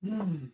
Hmm.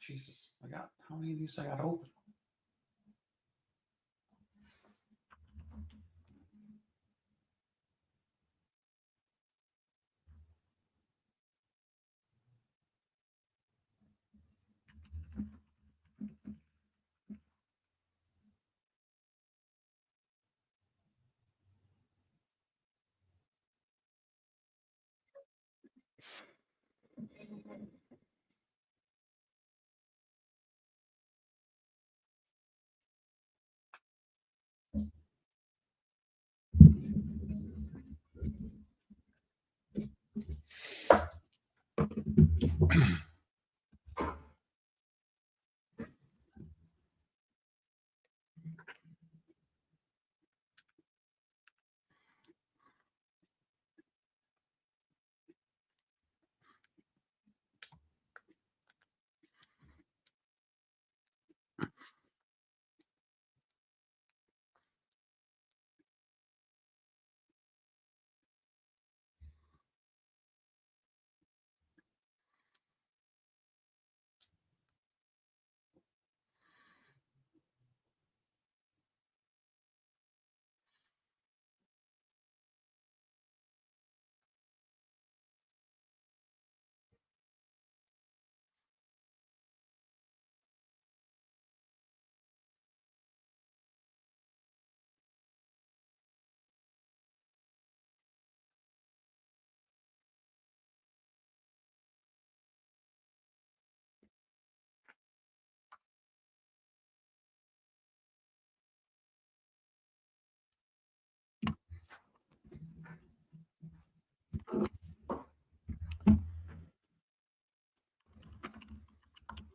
Jesus, I got how many of these I got open?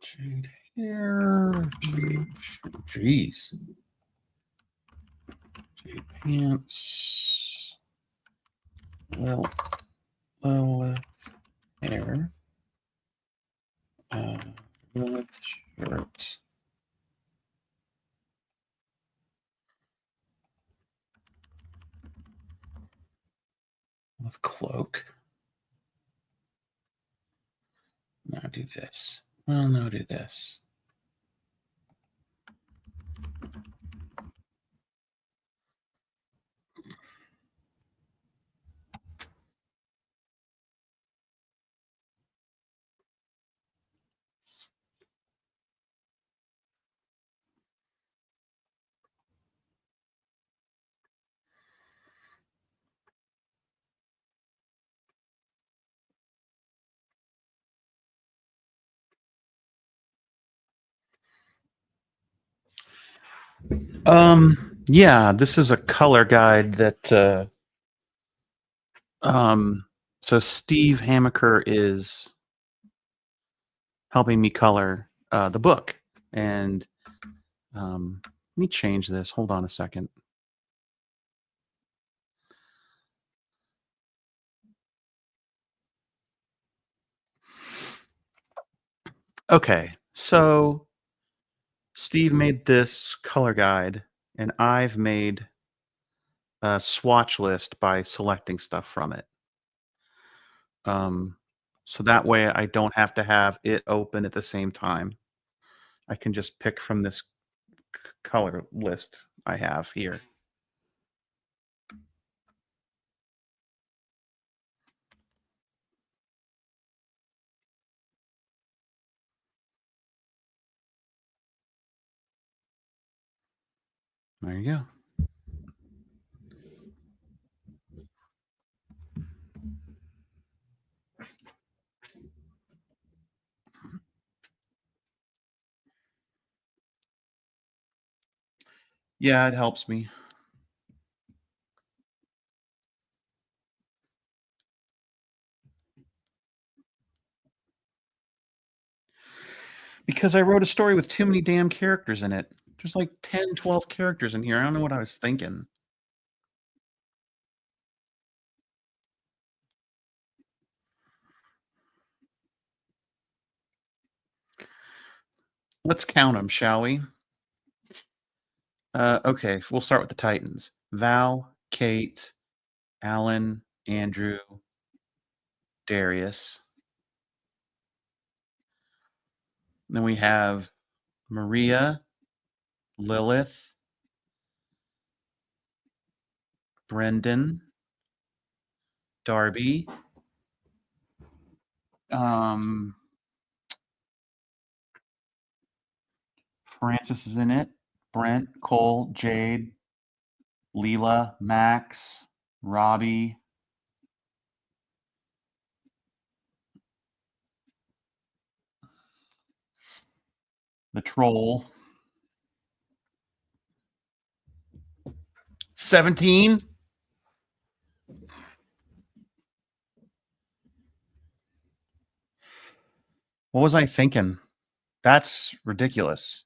Jade hair. Jeez. Jade pants. Lilith hair. Lilith shirt. With cloak. Now do this. Well, now do this. Yeah, this is a color guide that so Steve Hamaker is helping me color the book. And let me change this. Hold on a second. Okay, so Steve made this color guide, and I've made a swatch list by selecting stuff from it. So that way I don't have to have it open at the same time. I can just pick from this color list I have here. There you go. Yeah, it helps me. Because I wrote a story with too many damn characters in it. There's like 10, 12 characters in here. I don't know what I was thinking. Let's count them, shall we? Okay, we'll start with the Titans. Val, Kate, Alan, Andrew, Darius. Then we have Maria, Lilith, Brendan, Darby, Francis is in it. Brent, Cole, Jade, Leela, Max, Robbie, the troll. 17. What was I thinking? That's ridiculous.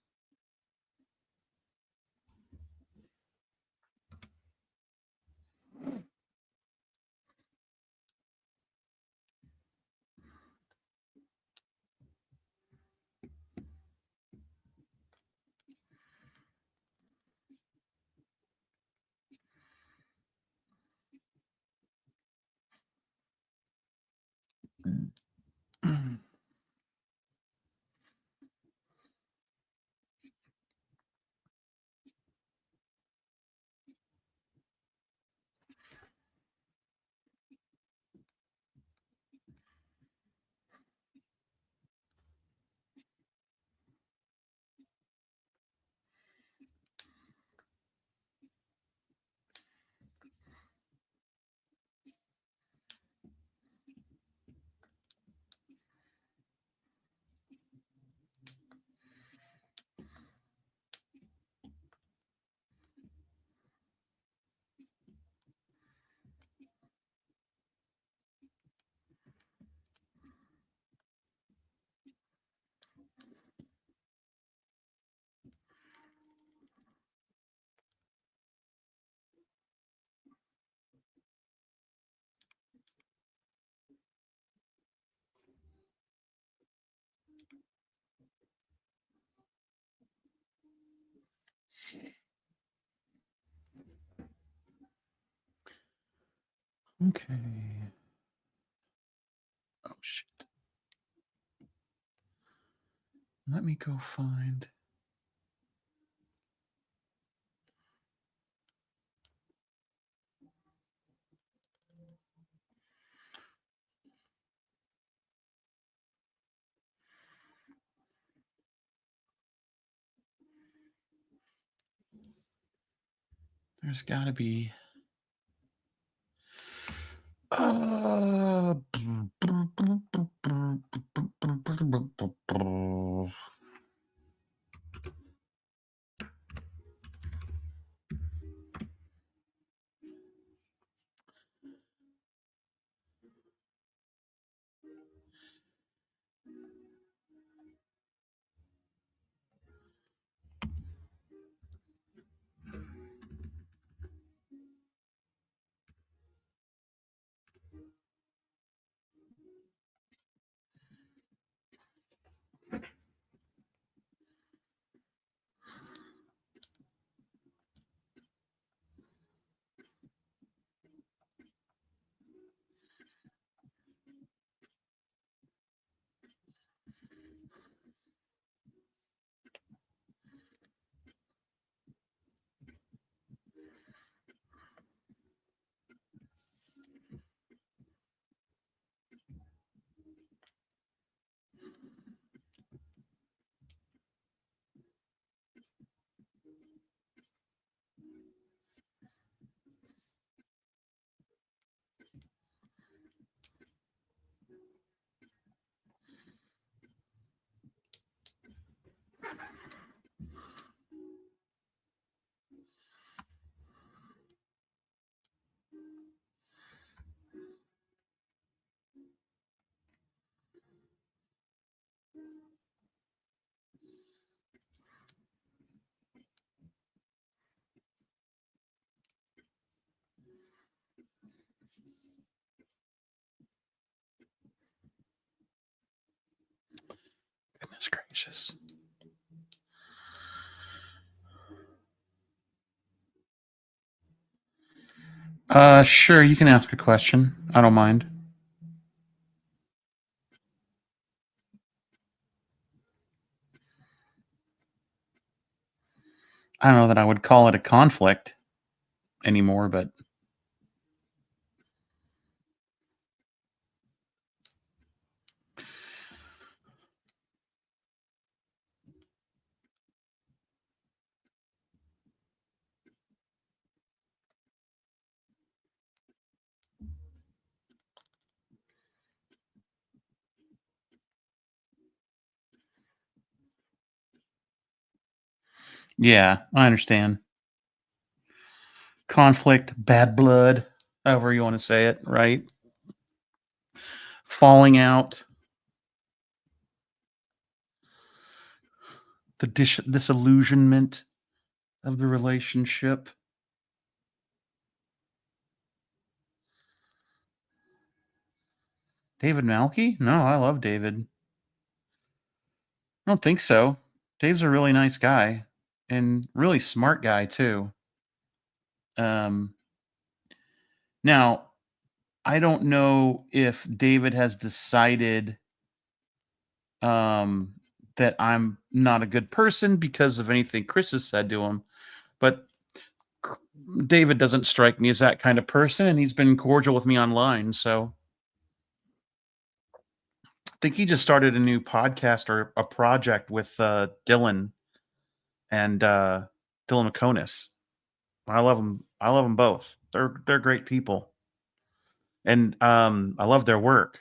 Okay. Oh, shit. Let me go find. There's got to be. Goodness gracious. Sure, you can ask a question. I don't mind. I don't know that I would call it a conflict anymore, but yeah, I understand. Conflict, bad blood, however you want to say it, right? Falling out, the disillusionment of the relationship. David Malky? No, I love David. I don't think so. Dave's a really nice guy and really smart guy too. Um, now I don't know if David has decided um, that I'm not a good person because of anything Chris has said to him, but C- David doesn't strike me as that kind of person, and he's been cordial with me online. So I think he just started a new podcast or a project with Dylan and Dylan McConis. I love them. I love them both. They're great people, and I love their work.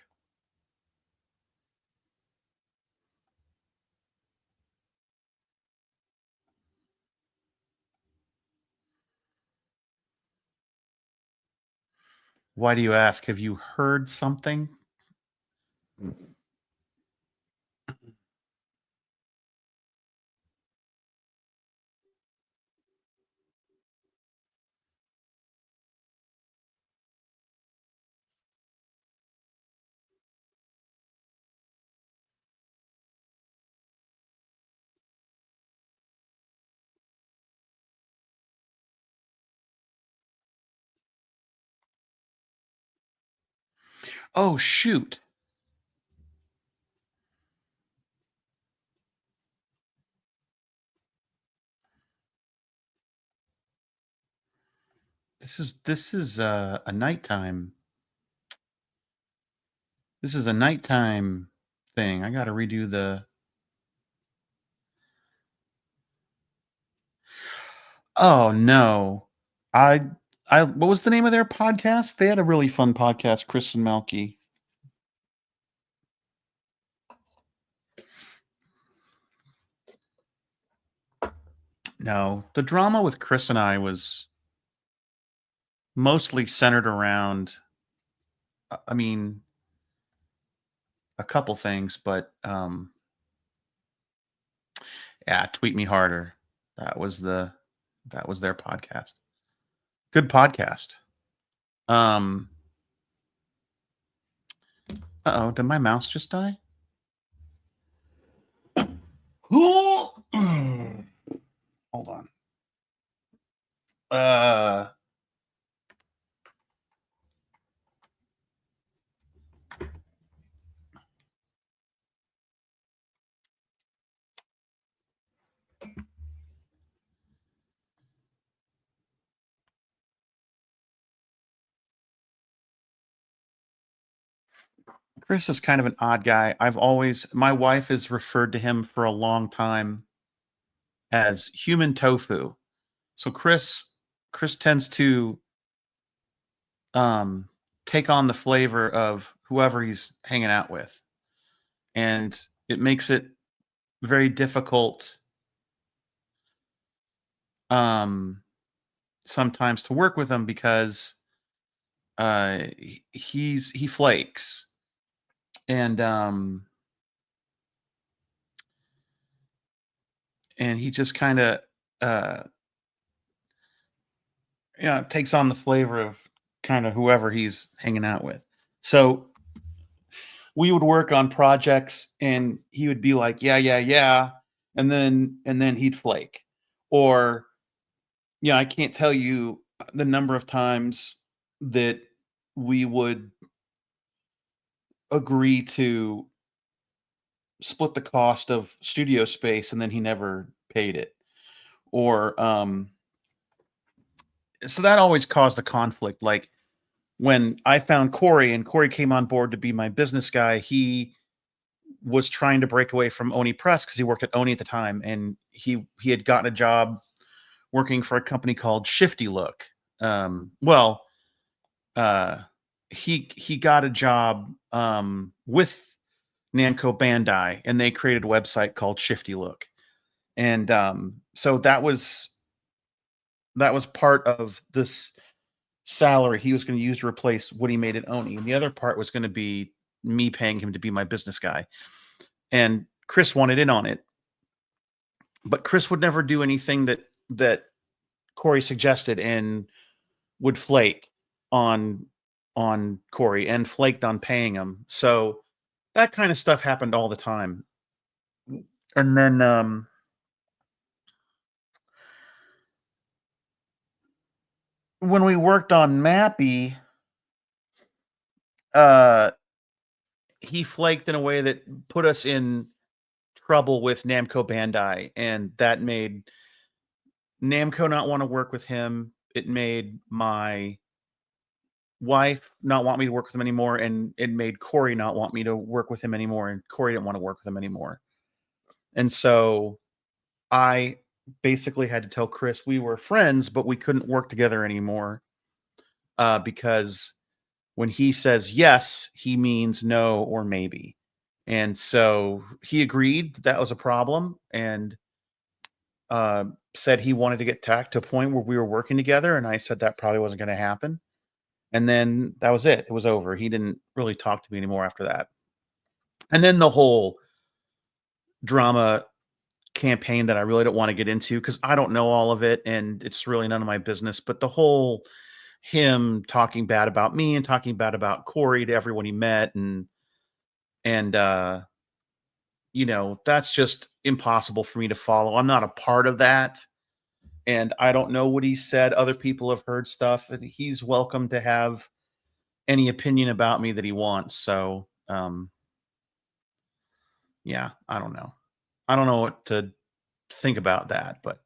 Why do you ask? Have you heard something? Oh shoot! This is a nighttime. This is a nighttime thing. I got to redo the. Oh no, I I what was the name of their podcast? They had a really fun podcast, Chris and Melky. No, the drama with Chris and I was mostly centered around. I mean, a couple things, but yeah, tweet me harder. That was the that was their podcast. Good podcast. Um, uh-oh, did my mouse just die? Hold on. Uh, Chris is kind of an odd guy. My wife has referred to him for a long time as human tofu. So Chris tends to um take on the flavor of whoever he's hanging out with. And it makes it very difficult um sometimes to work with him because he flakes and and he just kind of uh takes on the flavor of kind of whoever he's hanging out with. So we would work on projects and he would be like, "Yeah, yeah, yeah," and then he'd flake. Or, yeah, I can't tell you the number of times that we would agree to split the cost of studio space and then he never paid it. Or, so that always caused a conflict. Like when I found Corey and Corey came on board to be my business guy, he was trying to break away from Oni Press because he worked at Oni at the time, and he had gotten a job working for a company called Shifty Look. Well, uh, he got a job with Namco Bandai, and they created a website called Shifty Look, and so that was part of this salary he was going to use to replace what he made at Oni, and the other part was going to be me paying him to be my business guy. And Chris wanted in on it, but Chris would never do anything that Corey suggested, and would flake on Corey and flaked on paying him. So that kind of stuff happened all the time. And then when we worked on Mappy, uh, he flaked in a way that put us in trouble with Namco Bandai, and that made Namco not want to work with him. It made my wife not want me to work with him anymore, and it made Corey not want me to work with him anymore, and Corey didn't want to work with him anymore. And so I basically had to tell Chris we were friends, but we couldn't work together anymore, because when he says yes, he means no or maybe. And so he agreed that was a problem, and uh, said he wanted to get tacked to a point where we were working together. And I said that probably wasn't going to happen. And then that was it. It was over. He didn't really talk to me anymore after that. And then the whole drama campaign that I really don't want to get into because I don't know all of it and it's really none of my business. But the whole him talking bad about me and talking bad about Corey to everyone he met, and that's just impossible for me to follow. I'm not a part of that. And I don't know what he said. Other people have heard stuff, and he's welcome to have any opinion about me that he wants. So, yeah, I don't know. I don't know what to think about that, but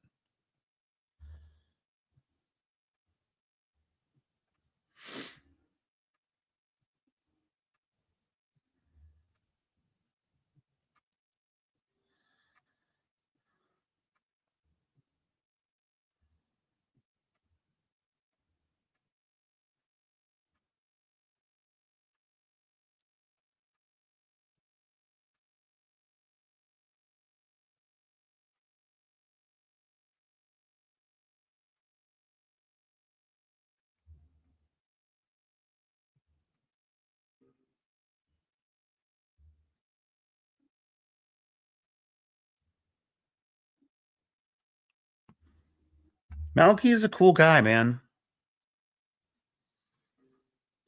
Malky is a cool guy, man.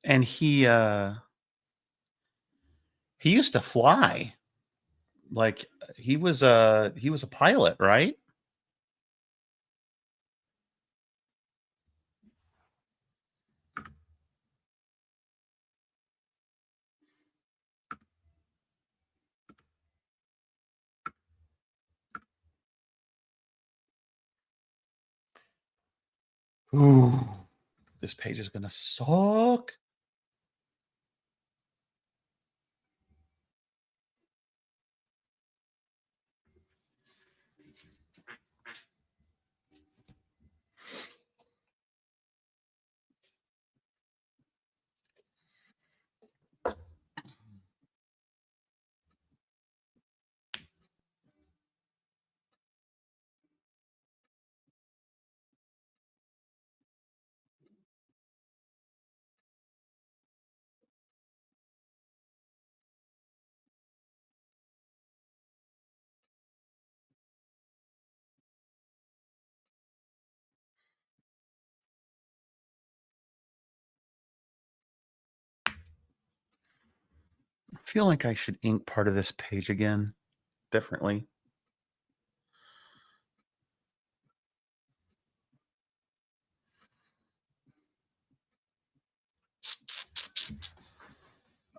And he used to fly. Like he was a pilot, right? Ooh, this page is gonna suck. feel like I should ink part of this page again differently.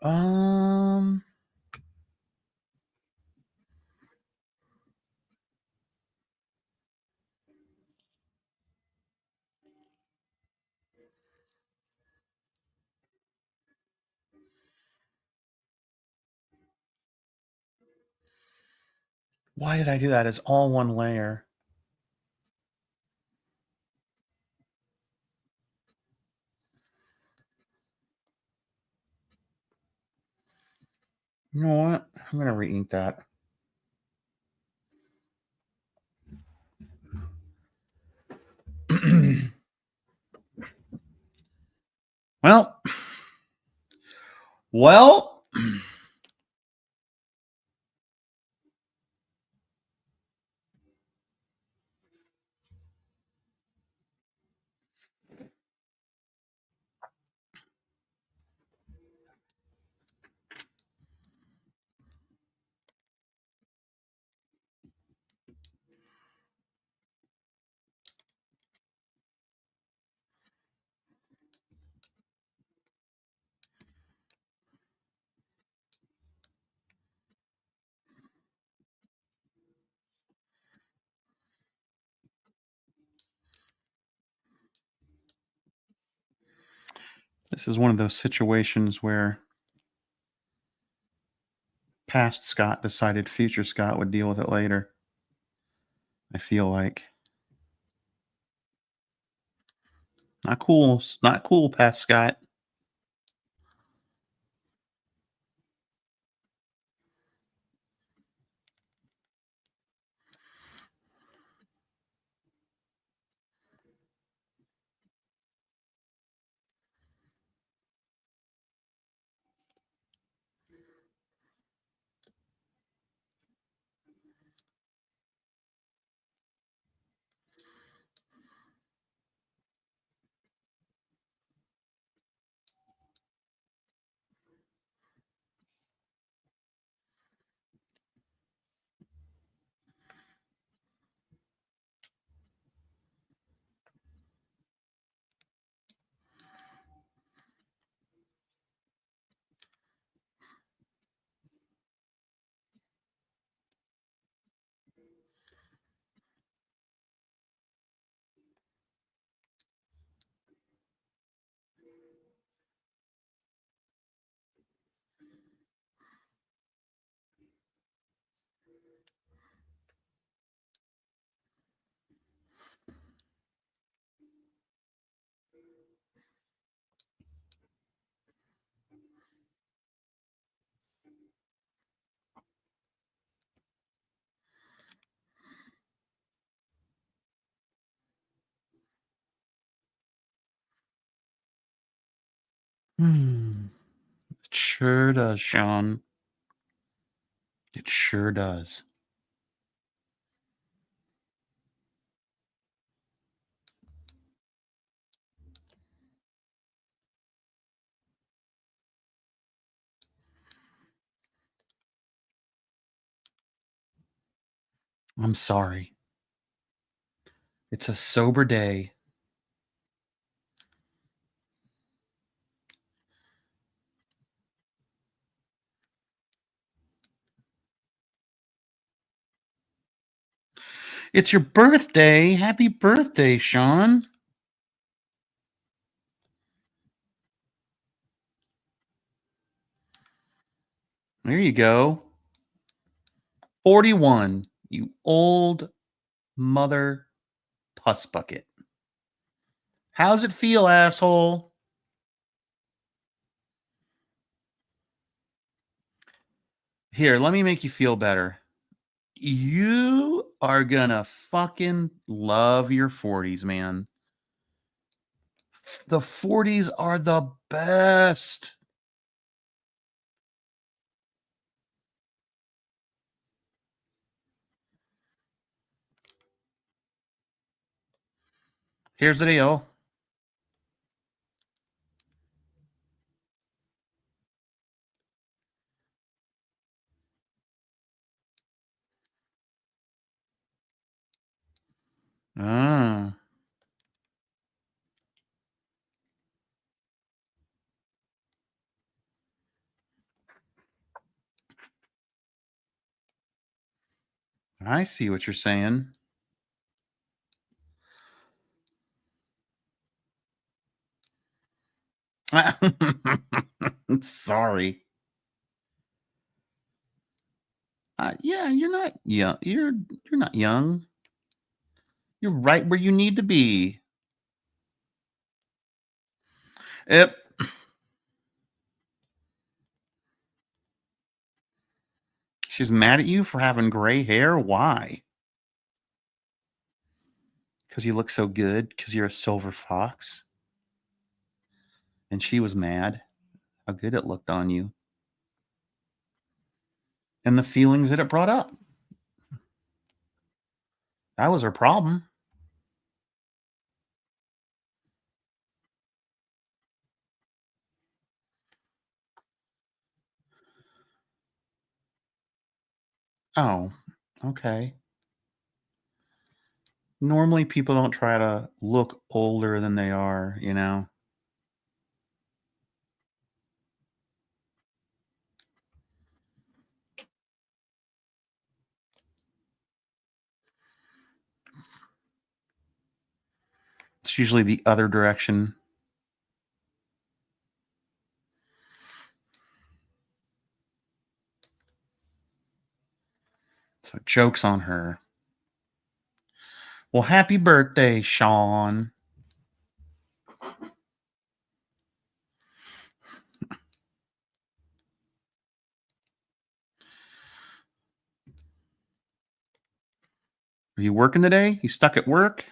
Um, why did I do that? It's all one layer. You know what? I'm gonna re-ink that. Well, well. This is one of those situations where past Scott decided future Scott would deal with it later. I feel like not cool, not cool, past Scott. It sure does, Sean. It sure does. I'm sorry. It's a sober day. It's your birthday. Happy birthday, Sean. There you go. 41, you old mother puss bucket. How's it feel, asshole? Here, let me make you feel better. You are gonna fucking love your 40s, man. The 40s are the best. Here's the deal. I see what you're saying. Sorry. Yeah, you're not young. You're not young. You're right where you need to be. Yep. She's mad at you for having gray hair. Why? Because you look so good. Because you're a silver fox. And she was mad how good it looked on you and the feelings that it brought up. That was her problem. Oh, okay. Normally, people don't try to look older than they are, you know? It's usually the other direction. So, joke's on her. Well, happy birthday, Sean. Are you working today? You stuck at work?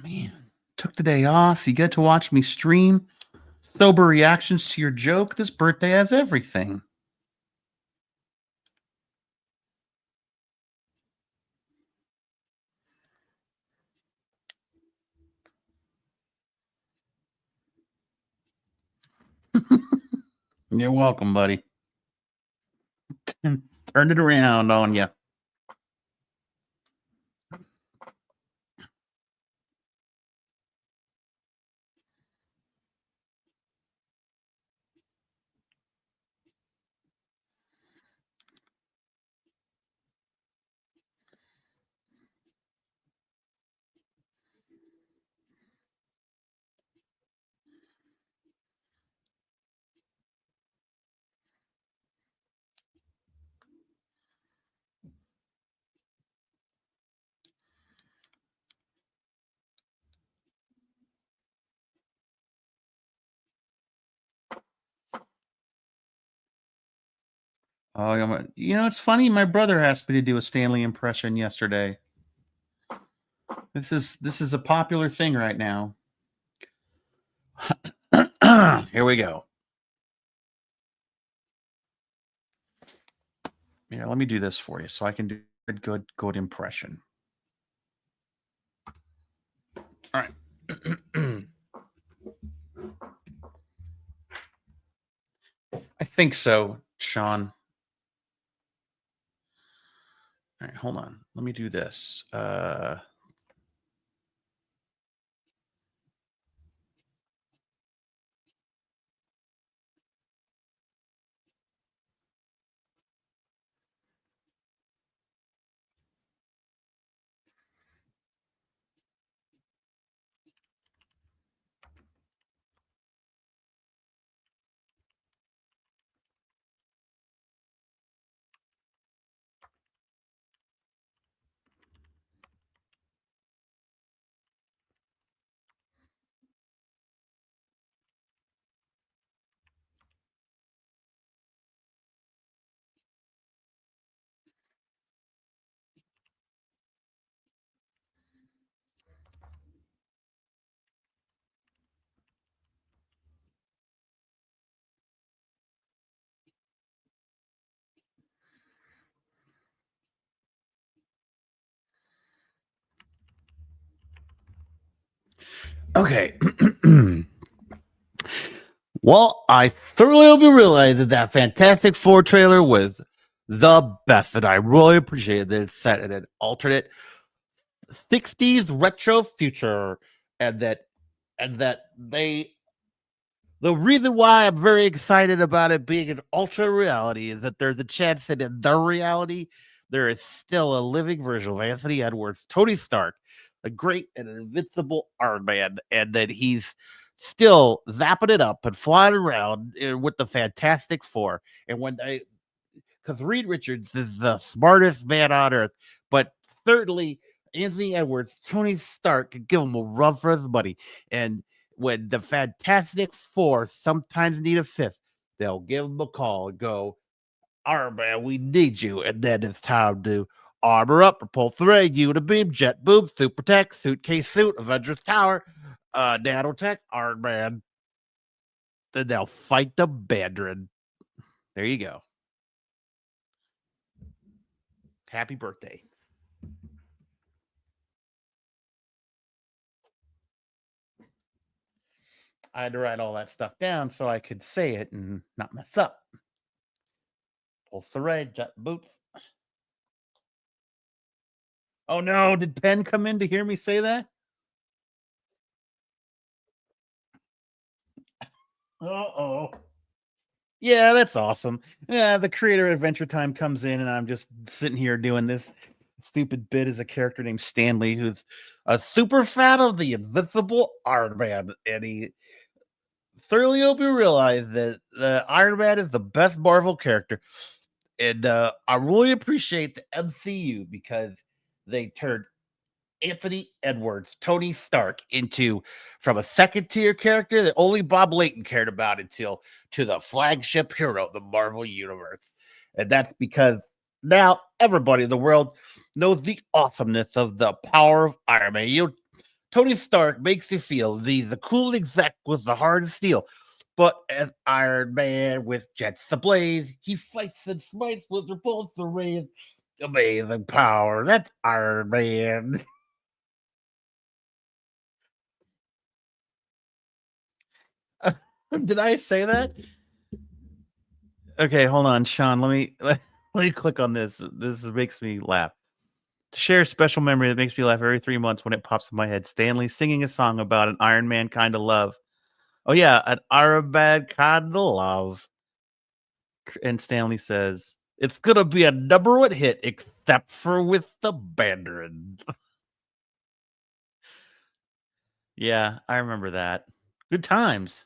Man, took the day off. You get to watch me stream. Sober reactions to your joke. This birthday has everything. You're welcome, buddy. Turned it around on you. Oh, it's funny. My brother asked me to do a Stanley impression yesterday. This is a popular thing right now. Here we go. Yeah, let me do this for you so I can do a good impression. All right. I think so, Sean. All right, hold on. Let me do this. Okay. Well, I thoroughly hope you realize that that Fantastic Four trailer was the best, and I really appreciated that it set in an alternate 60s retro future, and that they the reason why I'm very excited about it being an ultra reality is that there's a chance that in their reality there is still a living version of Anthony Edwards, Tony Stark, a great and invincible Iron Man, and that he's still zapping it up and flying around with the Fantastic Four. And when they, because Reed Richards is the smartest man on earth, but certainly Anthony Edwards, Tony Stark could give him a run for his money. And when the Fantastic Four sometimes need a fifth, they'll give him a call and go, Iron Man, we need you. And then it's time to armor up, repulse the ray, Unibeam, jet boom, super tech, suitcase suit, Avengers Tower, nanotech, Iron Man. Then they'll fight the Mandarin. There you go. Happy birthday. I had to write all that stuff down so I could say it and not mess up. Pulse the ray, jet boots. Oh no, did Penn come in to hear me say that? Uh-oh. Yeah, that's awesome. Yeah, the creator of Adventure Time comes in, and I'm just sitting here doing this stupid bit as a character named Stanley, who's a super fan of the Invincible Iron Man, and he thoroughly hope you realize that the Iron Man is the best Marvel character. And I really appreciate the MCU because they turned Anthony Edwards, Tony Stark, into from a second tier character that only Bob Layton cared about until to the flagship hero of the Marvel Universe. And that's because now everybody in the world knows the awesomeness of the power of Iron Man. Tony Stark makes you feel the cool exec with the heart of steel. But as Iron Man with jets ablaze, he fights and smites with repulsor rays. Amazing power. That's Iron Man. Did I say that? Okay, hold on, Sean. Let me click on this. This makes me laugh. To share a special memory that makes me laugh every 3 months when it pops in my head. Stanley singing a song about an Iron Man kind of love. Oh yeah, an Iron Man kind of love. And Stanley says, it's gonna be a number one hit, except for with the Mandarin. Yeah, I remember that. Good times.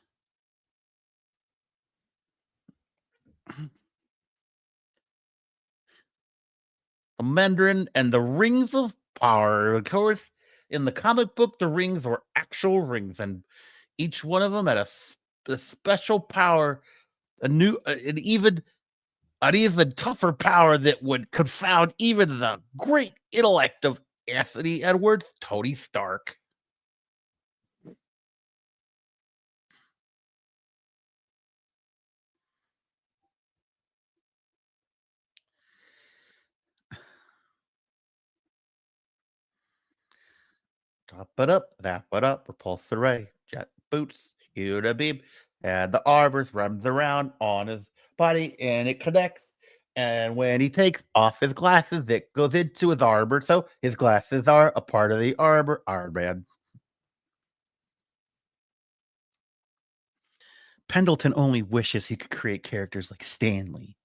The Mandarin and the Rings of Power. Of course, in the comic book, the rings were actual rings, and each one of them had a special power, an even tougher power that would confound even the great intellect of Anthony Edwards, Tony Stark. Top it up, that it up, repulse the ray, jet boots, Unibeam, and the arbors runs around on his body and it connects. And when he takes off his glasses, it goes into his arbor. So his glasses are a part of the arbor, Iron Man. Pendleton only wishes he could create characters like Stanley.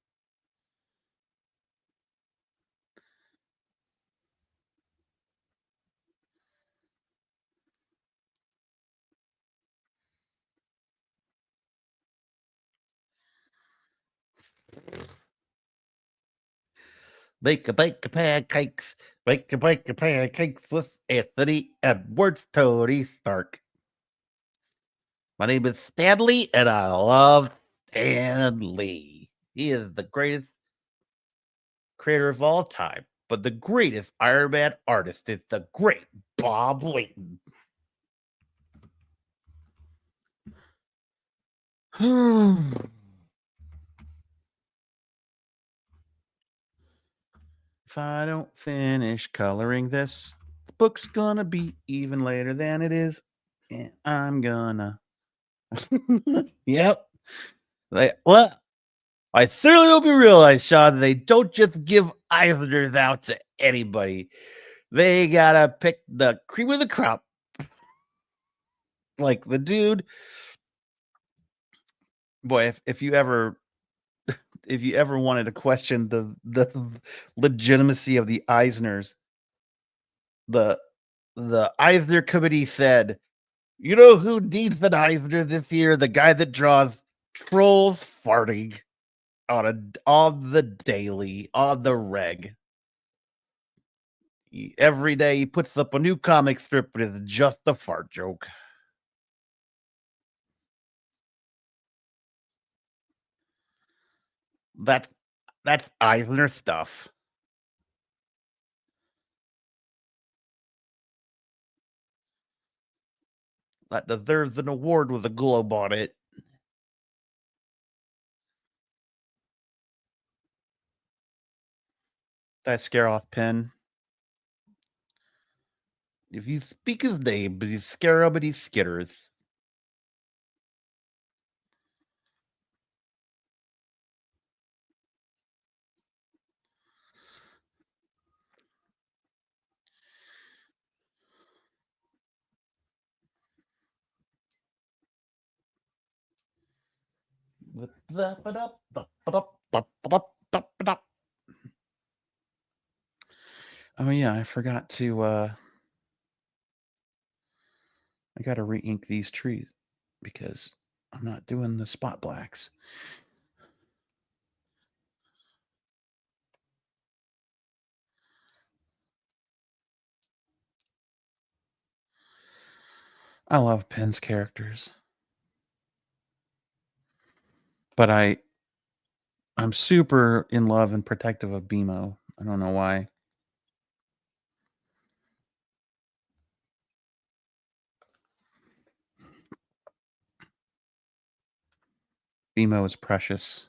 Bake a pancakes, bake a pancakes with Anthony Edwards, Tony Stark. My name is Stanley, and I love Stan Lee. He is the greatest creator of all time, but the greatest Iron Man artist is the great Bob Layton. If I don't finish coloring this, the book's gonna be even later than it is, and I'm gonna. Yep. Well, I thoroughly hope you realize, Sean, they don't just give Islanders out to anybody. They gotta pick the cream of the crop. Like the dude, boy, if you ever wanted to question the legitimacy of the Eisners, the Eisner committee said, you know who needs an Eisner this year? The guy that draws trolls farting on the daily, on the reg. Every day he puts up a new comic strip, but it's just a fart joke. That's Eisner stuff. That deserves an award with a globe on it. Did I scare off Penn? If you speak his name, but you scare him and he skitters. Oh yeah, I forgot to I gotta re-ink these trees because I'm not doing the spot blacks. I love Penn's characters. But I'm super in love and protective of BMO. I don't know why. BMO is precious.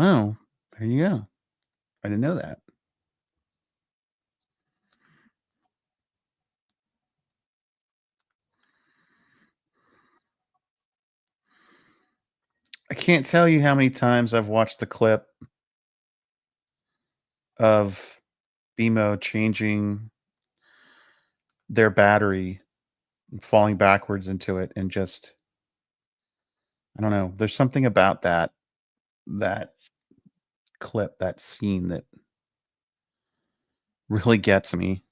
Oh, there you go. I didn't know that. I can't tell you how many times I've watched the clip of BMO changing their battery and falling backwards into it and just I don't know. There's something about that clip, that scene that really gets me.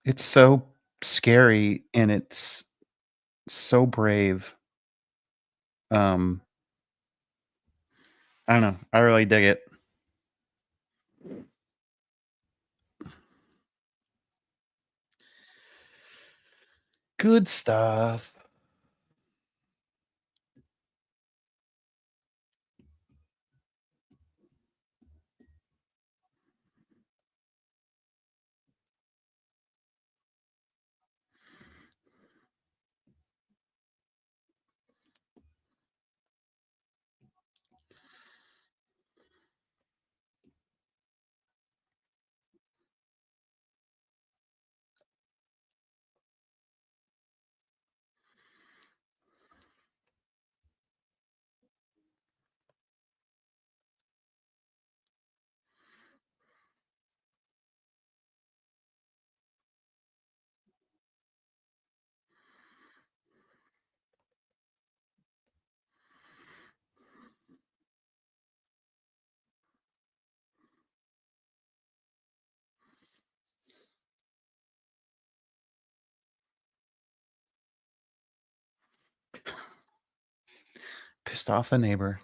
It's so scary and it's so brave. I don't know. I really dig it. Good stuff. Pissed off a neighbor.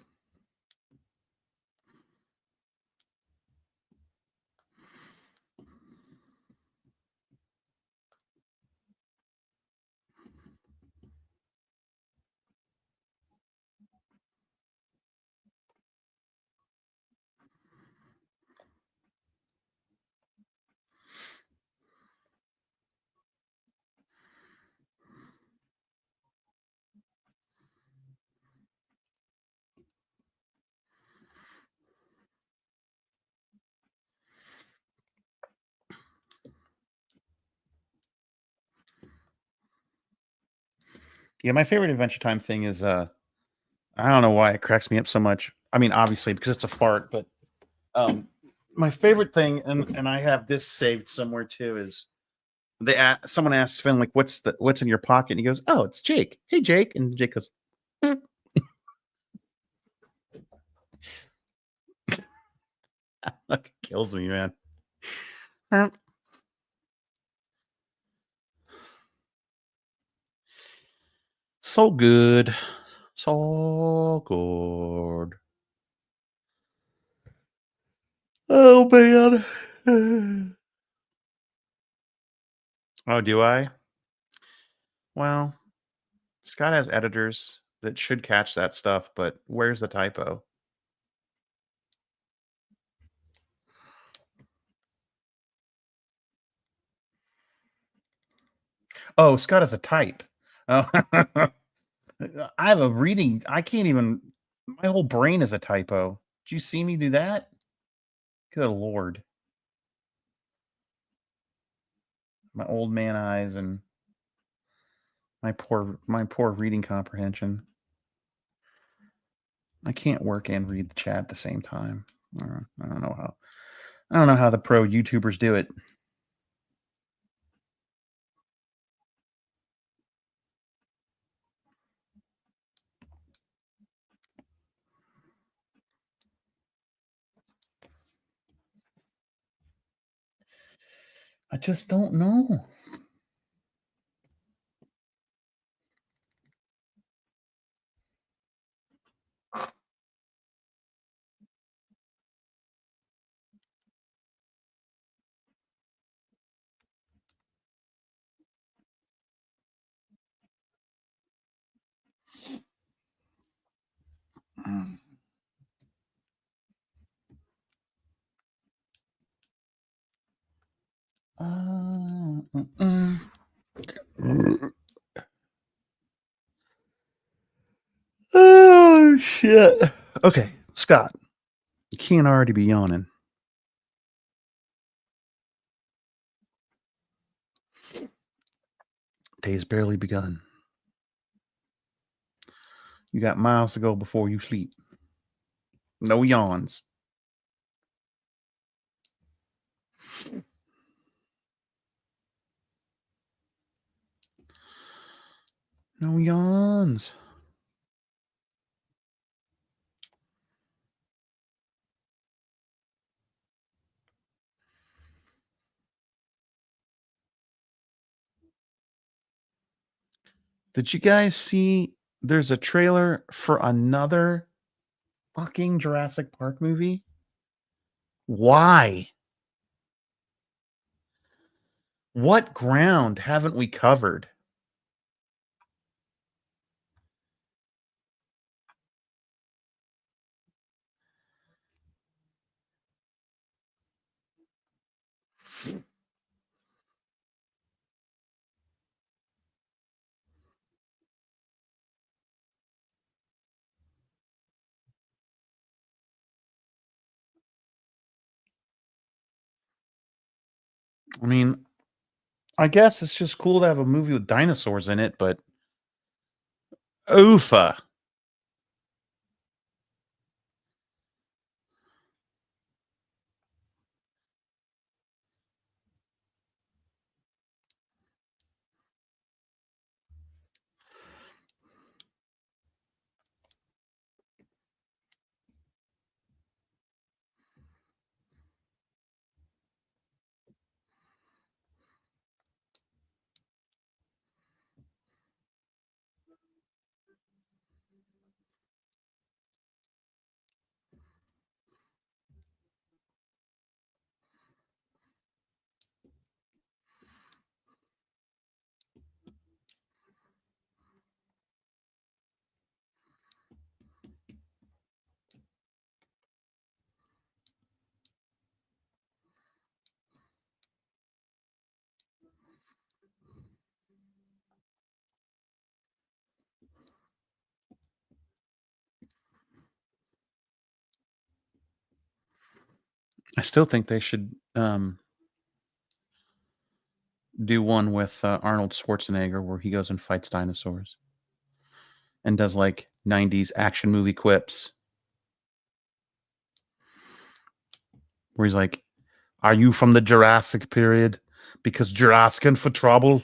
Yeah, my favorite Adventure Time thing is I don't know why it cracks me up so much. I mean, obviously because it's a fart, but my favorite thing, and I have this saved somewhere too, is someone asks Finn like, what's in your pocket?" And he goes, "Oh, it's Jake. Hey, Jake." And Jake goes, "That kills me, man." So good, so good. Oh man. Oh, do I? Well, Scott has editors that should catch that stuff, but where's the typo? Oh, Scott has a type. Oh, I have a reading. I can't even. My whole brain is a typo. Did you see me do that? Good lord, my old man eyes and my poor reading comprehension. I can't work and read the chat at the same time. I don't know how. I don't know how the pro YouTubers do it. I just don't know. Oh shit. Okay, Scott, you can't already be yawning. Day's barely begun. You got miles to go before you sleep. No yawns. No yawns. Did you guys see there's a trailer for another fucking Jurassic Park movie? Why? What ground haven't we covered? I mean, I guess it's just cool to have a movie with dinosaurs in it, but oofa. I still think they should do one with Arnold Schwarzenegger where he goes and fights dinosaurs. and does like 90s action movie quips where he's like, "Are you from the Jurassic period? Because you're asking for trouble."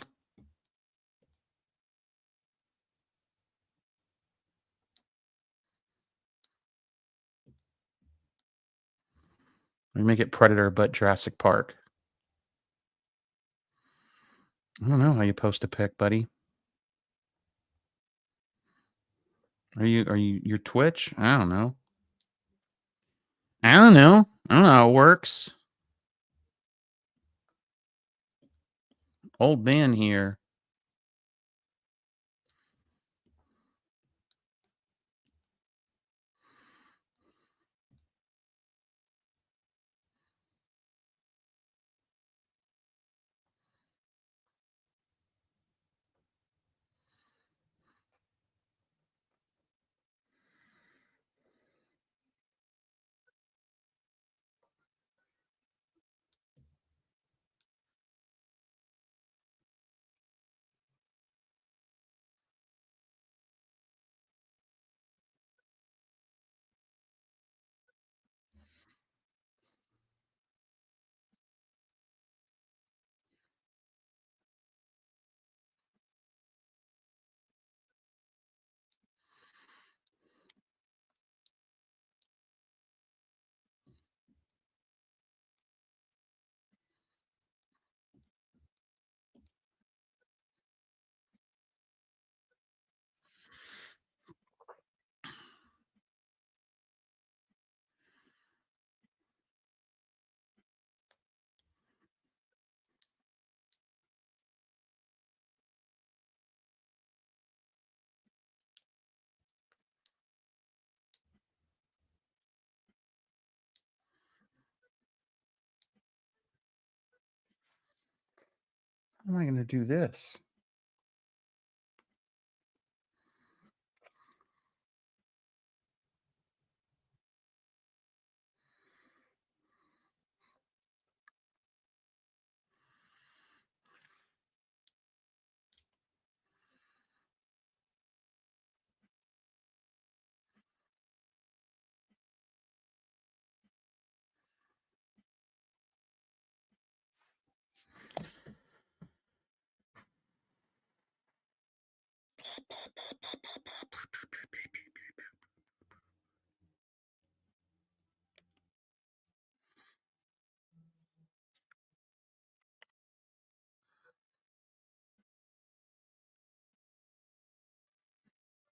We make it Predator, but Jurassic Park. I don't know how you post a pic, buddy. Are you your Twitch? I don't know. I don't know. I don't know how it works. Old man here. How am I going to do this?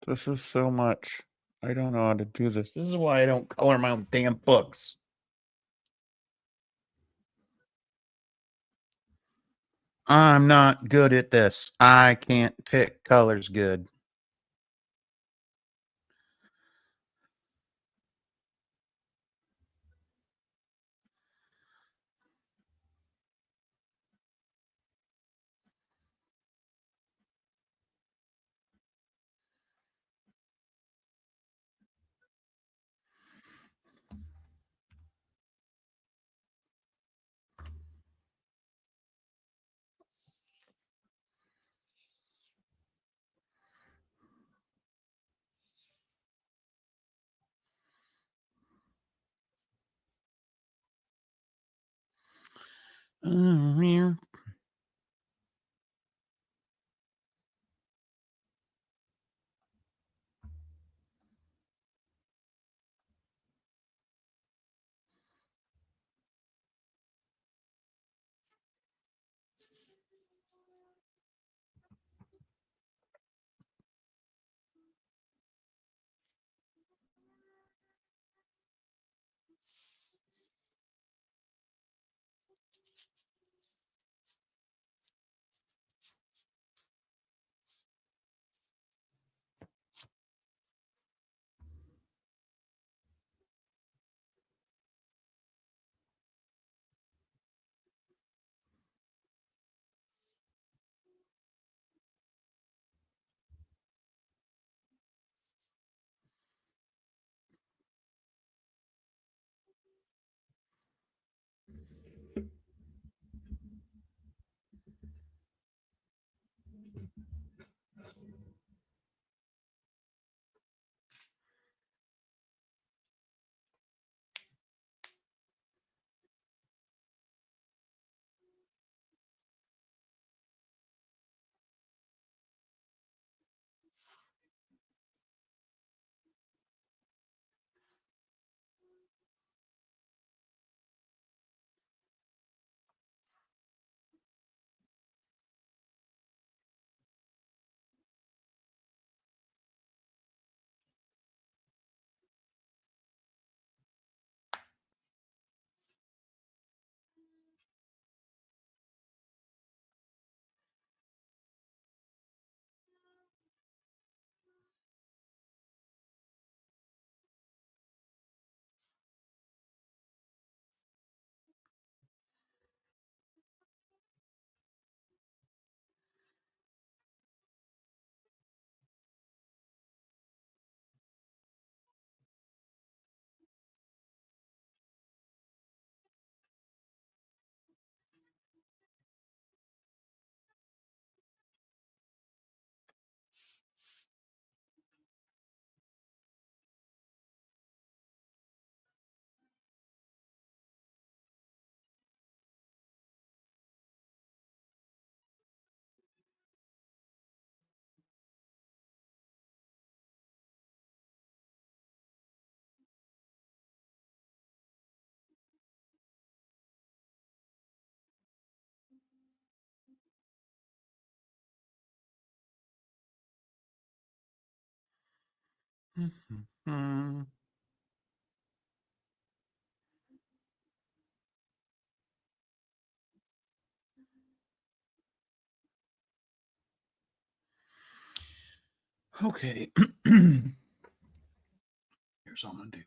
This is so much. I don't know how to do this. This is why I don't color my own damn books. I'm not good at this. I can't pick colors good. Yeah. Hmm. Okay. Here's what I'm gonna do.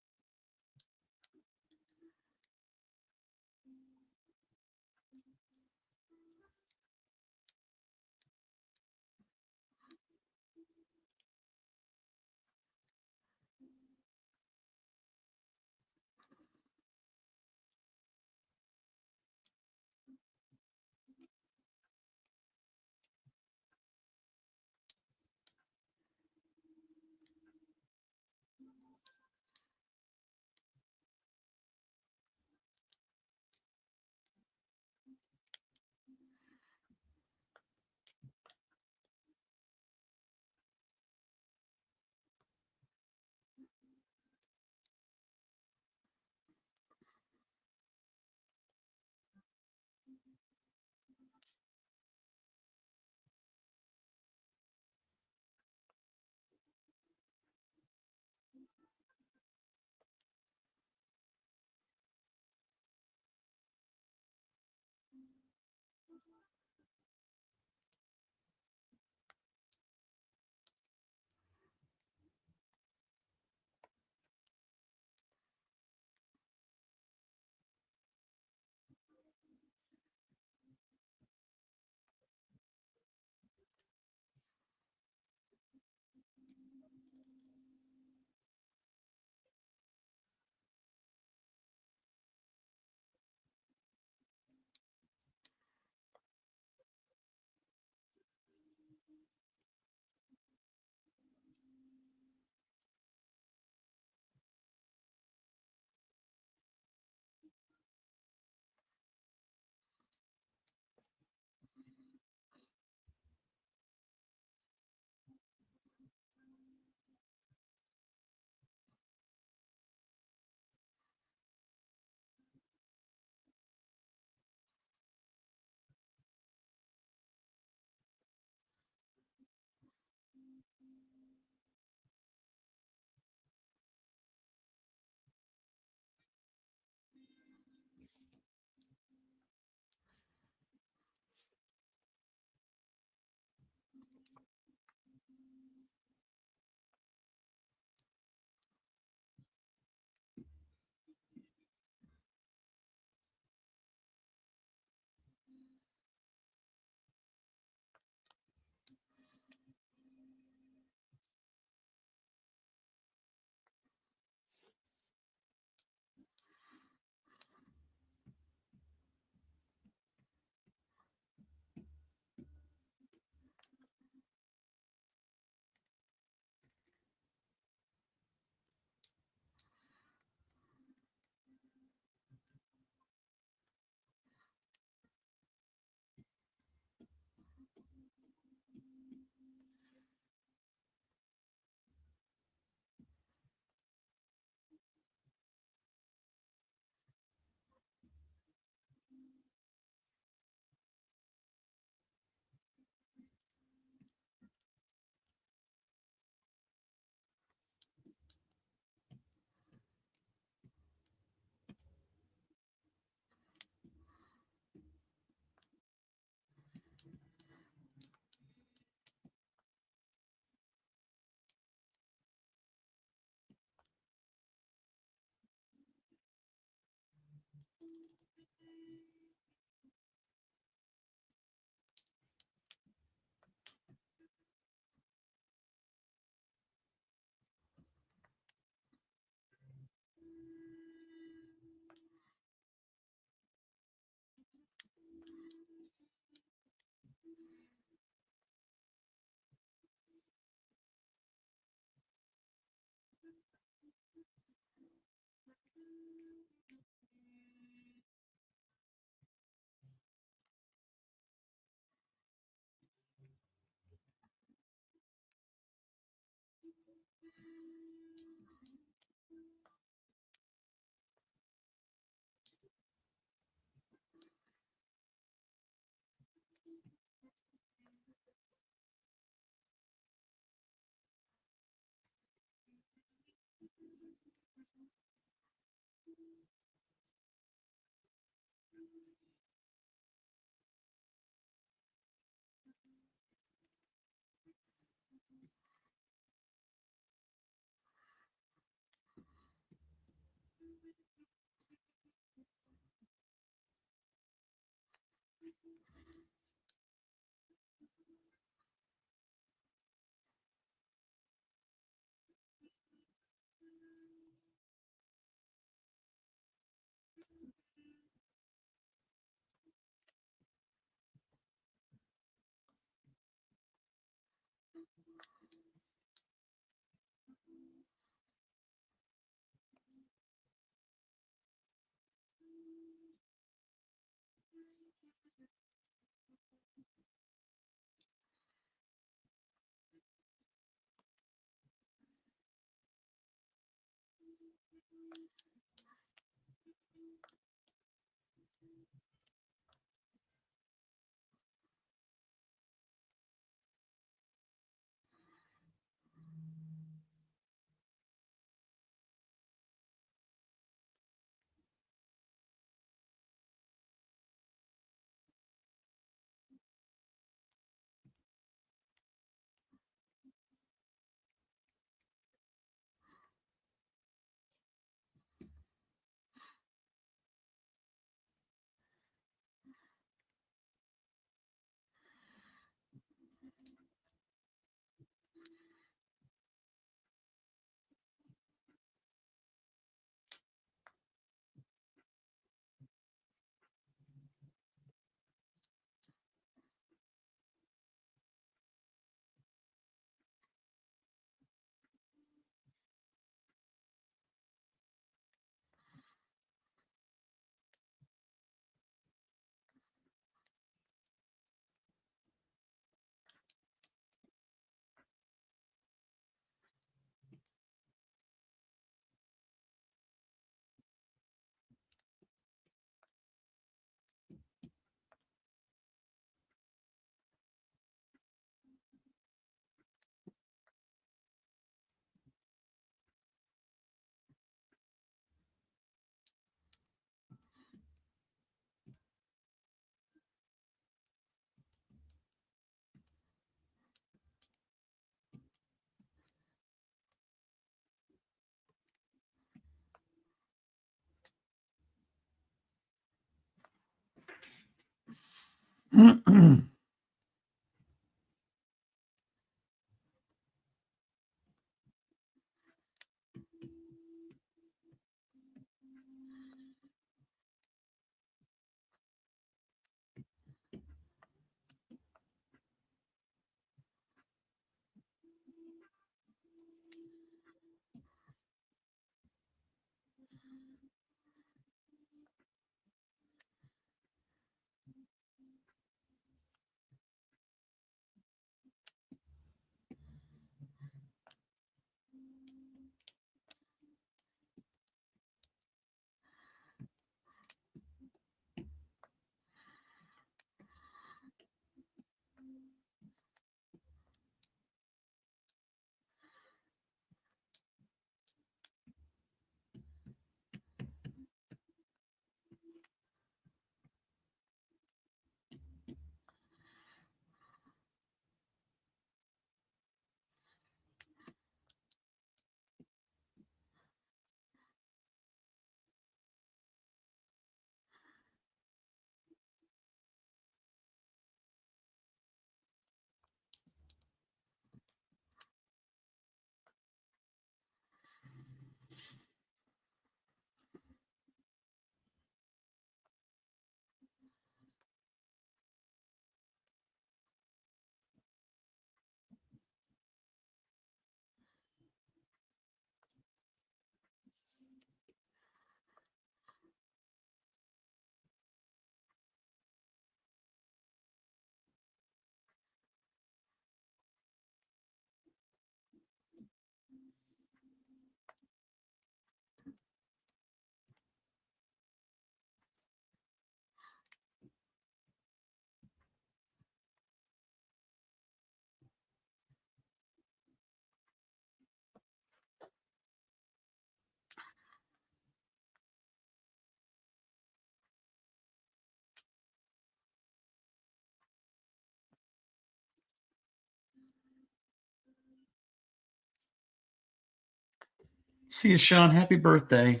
See you, Sean. Happy birthday.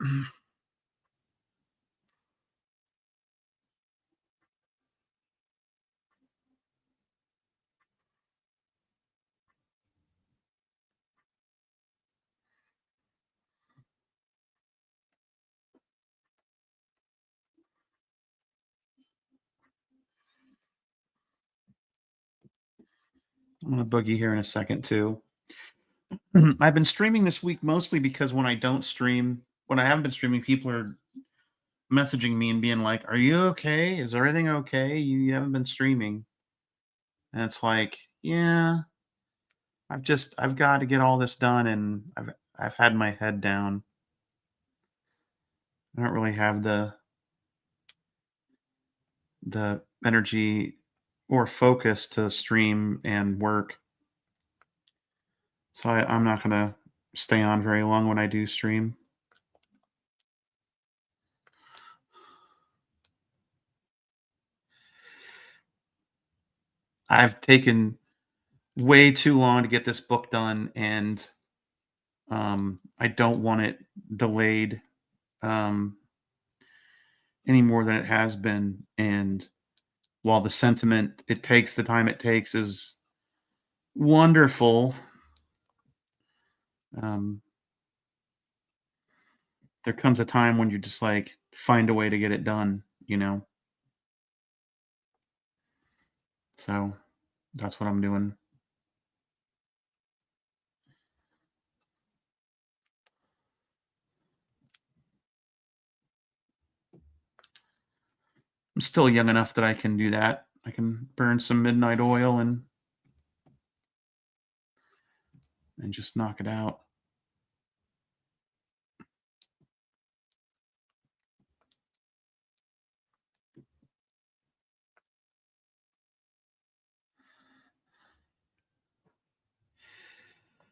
I'm going to boogie here in a second, too. I've been streaming this week mostly because when I don't stream, when I haven't been streaming, people are messaging me and being like, "Are you okay? Is everything okay? You haven't been streaming." And it's like, yeah, I've got to get all this done, and I've had my head down. I don't really have the energy or focus to stream and work. So I'm not gonna stay on very long when I do stream. I've taken way too long to get this book done, and I don't want it delayed um, any more than it has been. And while the sentiment it takes the time it takes is wonderful, um, there comes a time when you just like find a way to get it done, you know? So that's what I'm doing. I'm still young enough that I can do that. I can burn some midnight oil and just knock it out.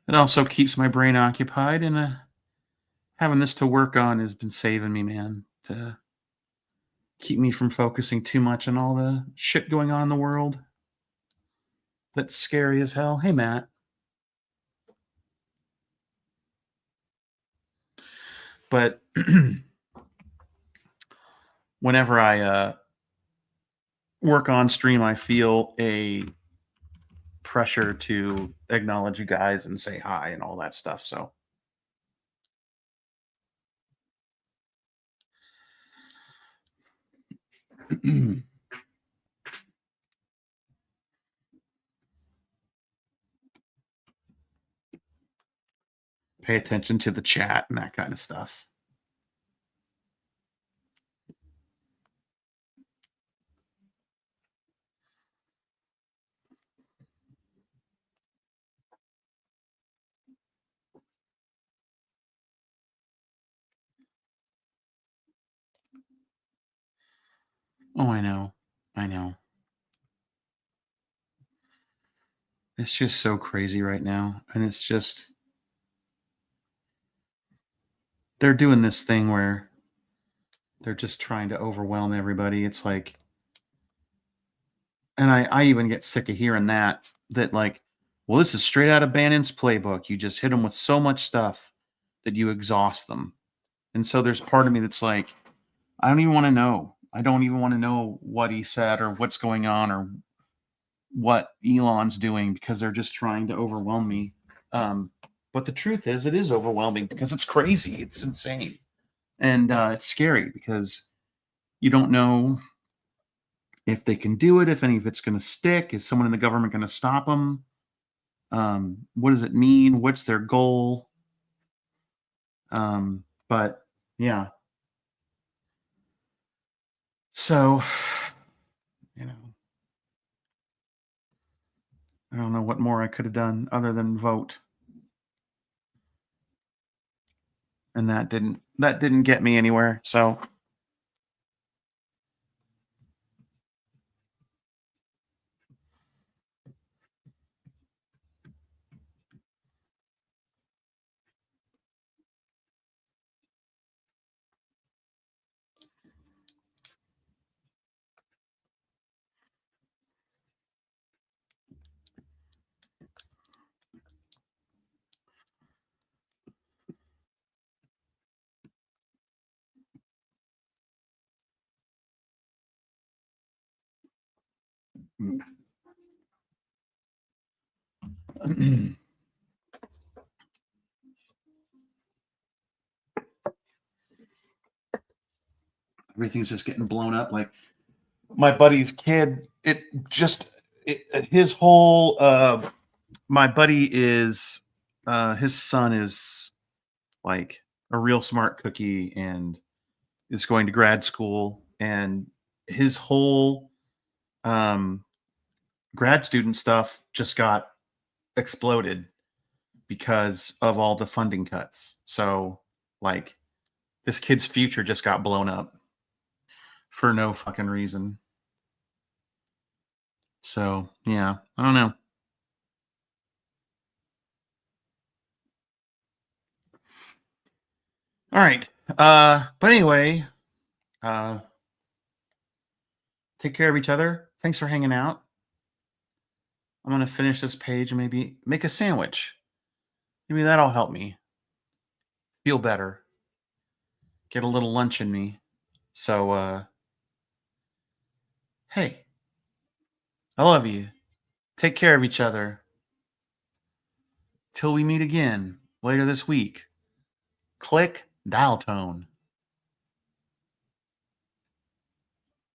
It also keeps my brain occupied, and having this to work on has been saving me, man. To keep me from focusing too much on all the shit going on in the world. That's scary as hell. Hey, Matt. But whenever I work on stream, I feel a pressure to acknowledge you guys and say hi and all that stuff. So pay attention to the chat and that kind of stuff. Oh, I know. I know. It's just so crazy right now. And it's just, they're doing this thing where they're just trying to overwhelm everybody. It's like, and I even get sick of hearing that like, well, this is straight out of Bannon's playbook. You just hit them with so much stuff that you exhaust them. And so there's part of me that's like, I don't even want to know. I don't even want to know what he said or what's going on or what Elon's doing because they're just trying to overwhelm me. But the truth is, it is overwhelming because it's crazy. It's insane. And it's scary because you don't know if they can do it, if any of it's going to stick. Is someone in the government going to stop them? What does it mean? What's their goal? But yeah. So, you know, I don't know what more I could have done other than vote. And that didn't get me anywhere. So Everything's just getting blown up. Like my buddy's kid, his whole my buddy is his son is like a real smart cookie and is going to grad school, and his whole grad student stuff just got exploded because of all the funding cuts. So like this kid's future just got blown up for no fucking reason. So yeah, I don't know. All right. But anyway, take care of each other. Thanks for hanging out. I'm going to finish this page and maybe make a sandwich. Maybe that'll help me feel better. Get a little lunch in me. So, hey, I love you. Take care of each other. Till we meet again later this week. Click dial tone.